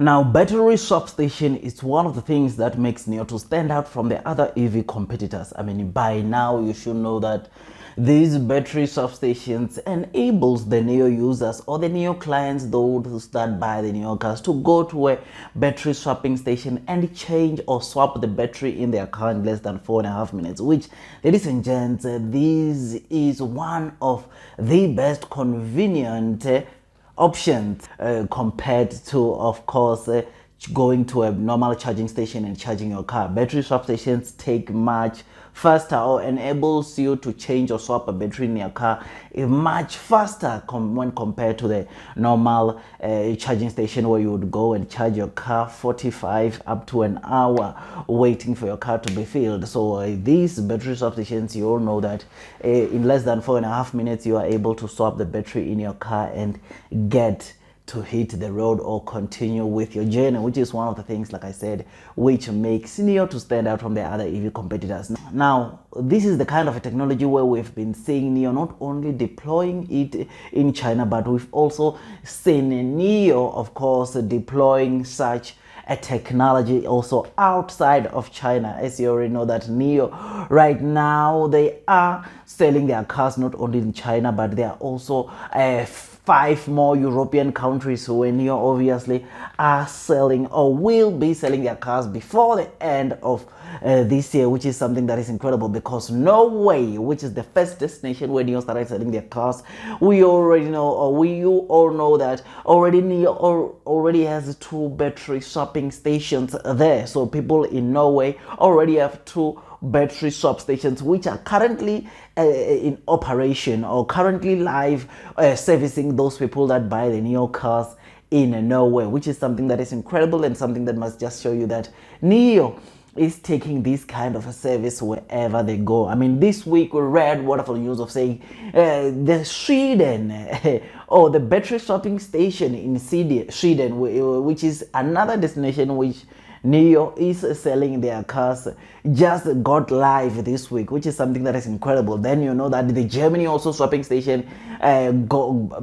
Now, battery swap station is one of the things that makes NIO to stand out from the other EV competitors. I mean, by now you should know that these battery swap stations enables the NIO users or the NIO clients, those that buy the NIO cars, to go to a battery swapping station and change or swap the battery in their car in less than 4.5 minutes, which, ladies and gents, this is one of the best convenient options compared to, of course, going to a normal charging station and charging your car. Battery swap stations take much faster, or enables you to change or swap a battery in your car much faster when compared to the normal charging station, where you would go and charge your car 45 up to an hour waiting for your car to be filled. So these battery swap stations, you all know that in less than 4.5 minutes you are able to swap the battery in your car and get to hit the road or continue with your journey, which is one of the things, like I said, which makes NIO to stand out from the other EV competitors. Now, this is the kind of a technology where we've been seeing NIO not only deploying it in China, but we've also seen NIO, of course, deploying such a technology also outside of China. As you already know that NIO right now, they are selling their cars not only in China, but they are also 5 more European countries where NIO obviously are selling or will be selling their cars before the end of this year, which is something that is incredible, because Norway, which is the first destination where NIO started selling their cars, we already know, or you all know that already NIO already has 2 battery swapping stations there. So people in Norway already have 2 battery swap stations which are currently in operation or currently live, servicing those people that buy the NIO cars in Norway, which is something that is incredible and something that must just show you that NIO is taking this kind of a service wherever they go. I mean, this week we read wonderful news of saying the Sweden or the battery swapping station in Sweden, which is another destination which NIO is selling their cars, just got live this week, which is something that is incredible. Then you know that the Germany also swapping station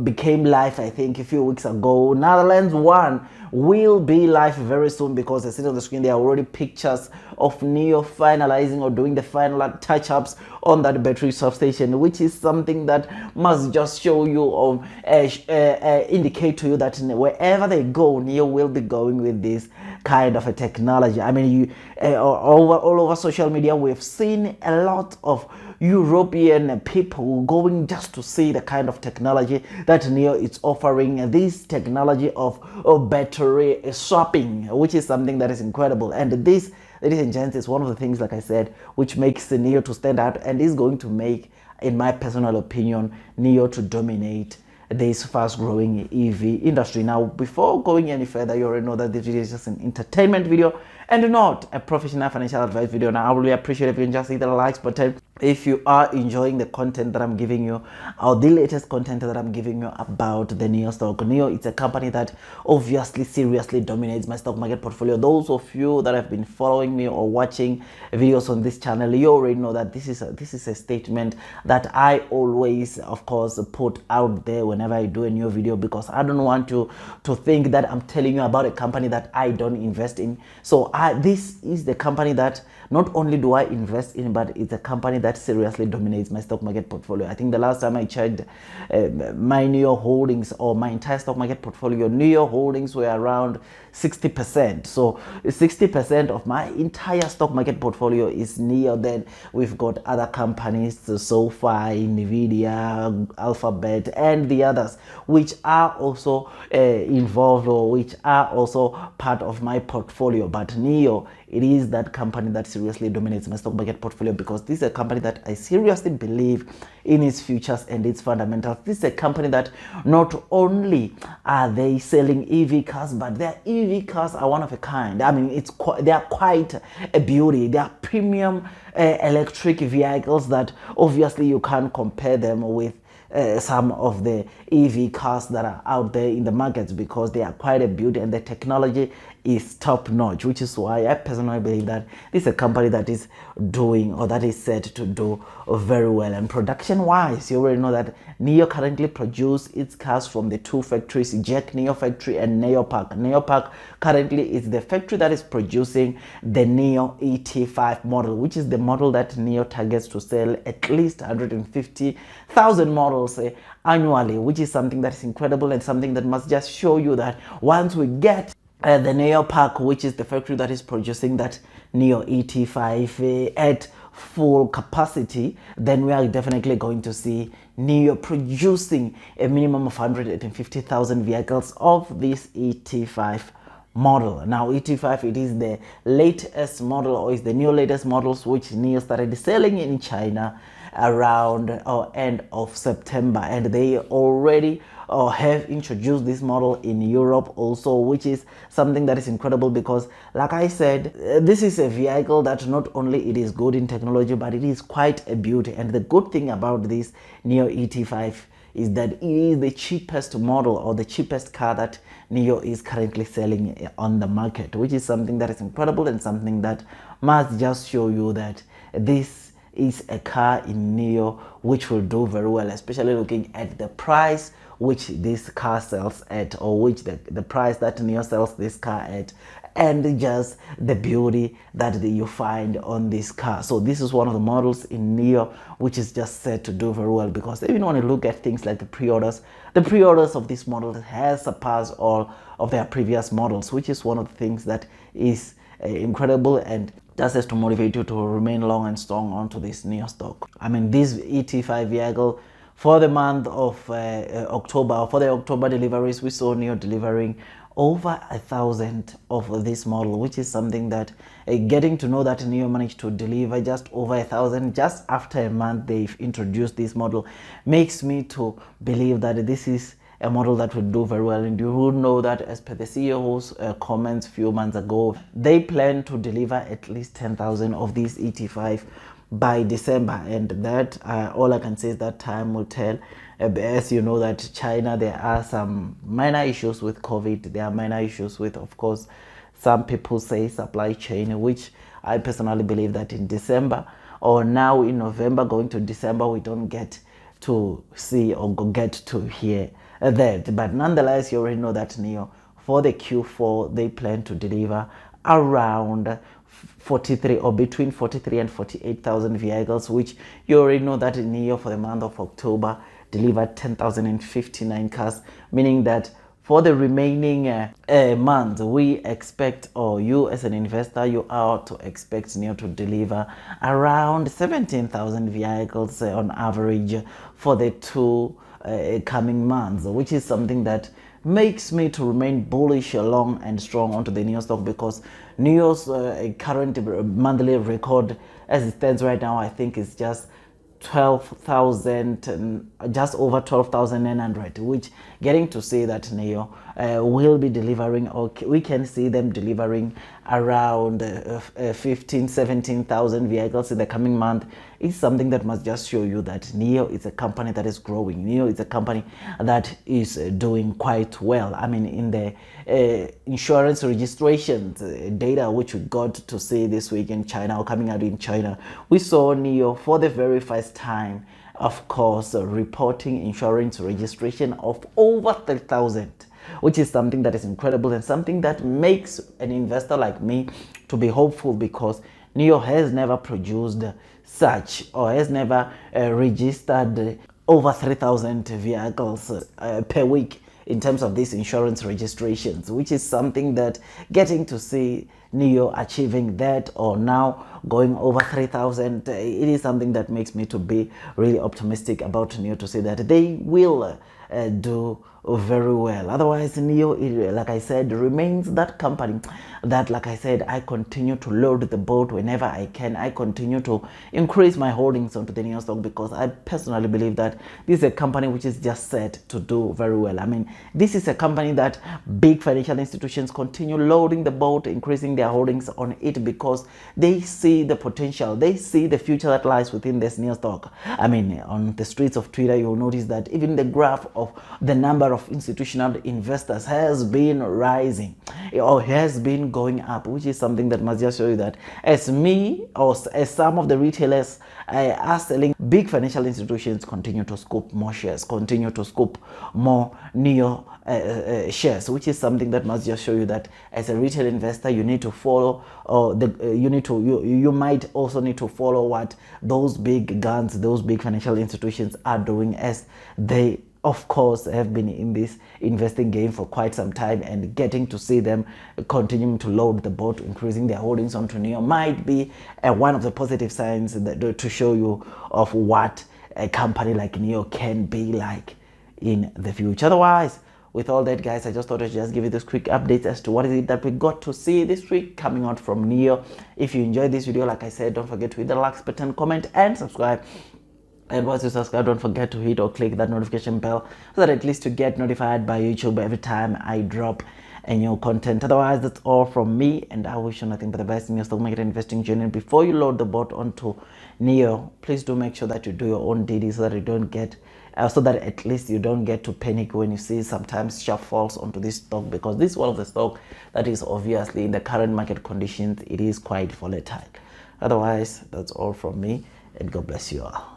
became live, I think, a few weeks ago. Netherlands one will be live very soon, because I see on the screen there are already pictures of NIO finalizing or doing the final touch-ups on that battery swap station, which is something that must just show you or indicate to you that wherever they go, NIO will be going with this kind of a technology. I mean, all over social media, we've seen a lot of European people going just to see the kind of technology that NIO is offering, this technology of battery swapping, which is something that is incredible. And this, ladies and gents, is one of the things, like I said, which makes NIO to stand out and is going to make, in my personal opinion, NIO to dominate this fast-growing EV industry. Now, before going any further, you already know that this video is just an entertainment video and not a professional financial advice video. Now, I really appreciate if you can just hit the likes button if you are enjoying the content that I'm giving you, or the latest content that I'm giving you about the NIO stock. NIO, it's a company that obviously seriously dominates my stock market portfolio. Those of you that have been following me or watching videos on this channel, you already know that this is a statement that I always, of course, put out there whenever I do a new video, because I don't want you to think that I'm telling you about a company that I don't invest in. So this is the company that not only do I invest in, but it's a company that seriously dominates my stock market portfolio. I think the last time I checked my NIO holdings, or my entire stock market portfolio, NIO holdings were around 60%. So 60% of my entire stock market portfolio is NIO. Then we've got other companies, sofar, Nvidia, Alphabet, and the others, which are also involved, or which are also part of my portfolio. But NIO, it is that company that seriously dominates my stock market portfolio, because this is a company that I seriously believe in its futures and its fundamentals. This is a company that not only are they selling EV cars, but their EV cars are one of a kind. I mean, they are quite a beauty. They are premium electric vehicles that obviously you can't compare them with some of the EV cars that are out there in the markets, because they are quite a beauty and the technology is top notch, which is why I personally believe that this is a company that is doing, or that is set to do very well. And production wise, you already know that NIO currently produces its cars from the two factories, Jack NIO factory and NIO Park. NIO Park currently is the factory that is producing the NIO ET5 model, which is the model that NIO targets to sell at least 150,000 models annually, which is something that is incredible and something that must just show you that once we get the NIO Park, which is the factory that is producing that NIO ET5 at full capacity, then we are definitely going to see NIO producing a minimum of 150,000 vehicles of this ET5 model. Now ET5, it is the latest model, or is the new latest models which NIO started selling in China around end of September, and they already have introduced this model in Europe also, which is something that is incredible, because like I said, this is a vehicle that not only it is good in technology, but it is quite a beauty. And the good thing about this NIO ET5 is that it is the cheapest model, or the cheapest car that NIO is currently selling on the market, which is something that is incredible and something that must just show you that this is a car in NIO which will do very well, especially looking at the price which this car sells at, or which the price that NIO sells this car at, and just the beauty that you find on this car. So this is one of the models in NIO which is just set to do very well, because even when you look at things like the pre-orders of this model has surpassed all of their previous models, which is one of the things that is incredible, and just has to motivate you to remain long and strong onto this NIO stock. I mean, this ET5 vehicle for the month of October, for the October deliveries, we saw NIO delivering over 1,000 of this model, which is something that getting to know that NIO managed to deliver just over 1,000 just after a month they've introduced this model makes me to believe that this is a model that will do very well. And you will know that, as per the CEO's comments a few months ago, they plan to deliver at least 10,000 of these ET5 by December, and that all I can say is that time will tell. As you know that China, there are some minor issues with COVID, there are minor issues with, of course, some people say supply chain, which I personally believe that in December, or now in November going to December, we don't get to see or get to hear that. But nonetheless, you already know that NIO for the Q4 they plan to deliver around 43 or between 43 and 48,000 vehicles, which you already know that NIO for the month of October delivered 10,059 cars, meaning that for the remaining months, we expect, or you as an investor, you are to expect NIO to deliver around 17,000 vehicles on average for the two coming months, which is something that makes me to remain bullish, long and strong onto the NIO stock, because NIO's current monthly record as it stands right now, I think is just 12,000, just over 12,900, which getting to say that NIO will be delivering, or we can see them delivering around 17,000 vehicles in the coming month is something that must just show you that NIO is a company that is growing. NIO is a company that is doing quite well. I mean, in the insurance registrations data which we got to see this week in China, or coming out in China, we saw NIO for the very first time, of course, reporting insurance registration of over 30,000, which is something that is incredible and something that makes an investor like me to be hopeful, because NIO has never produced such, or has never registered over 3,000 vehicles per week in terms of these insurance registrations, which is something that getting to see NIO achieving that, or now going over 3,000, it is something that makes me to be really optimistic about NIO, to say that they will do very well. Otherwise, Neo, like I said, remains that company that, like I said, I continue to load the boat whenever I can. I continue to increase my holdings onto the Neo stock because I personally believe that this is a company which is just set to do very well. I mean, this is a company that big financial institutions continue loading the boat, increasing their holdings on it because they see the potential, they see the future that lies within this Neo stock. I mean, on the streets of Twitter, you'll notice that even the graph of the number of institutional investors has been rising or has been going up, which is something that must just show you that as me or as some of the retailers are selling, big financial institutions continue to scoop more shares, continue to scoop more Neo shares, which is something that must just show you that as a retail investor you need to follow, or you might also need to follow what those big guns, those big financial institutions are doing, as they of course have been in this investing game for quite some time, and getting to see them continuing to load the boat, increasing their holdings onto Neo might be one of the positive signs that, to show you of what a company like Neo can be like in the future. Otherwise, with all that, guys, I just thought I'd just give you this quick update as to what is it that we got to see this week coming out from Neo. If you enjoyed this video, like I said, don't forget to hit the like button, comment and subscribe. And once you subscribe, don't forget to hit or click that notification bell so that at least you get notified by YouTube every time I drop a new content. Otherwise, that's all from me, and I wish you nothing but the best in your stock market investing journey. Before you load the boat onto Neo, please do make sure that you do your own DD so that you don't get so that at least you don't get to panic when you see sometimes sharp falls onto this stock, because this is one of the stock that is obviously, in the current market conditions, it is quite volatile. Otherwise, that's all from me, and God bless you all.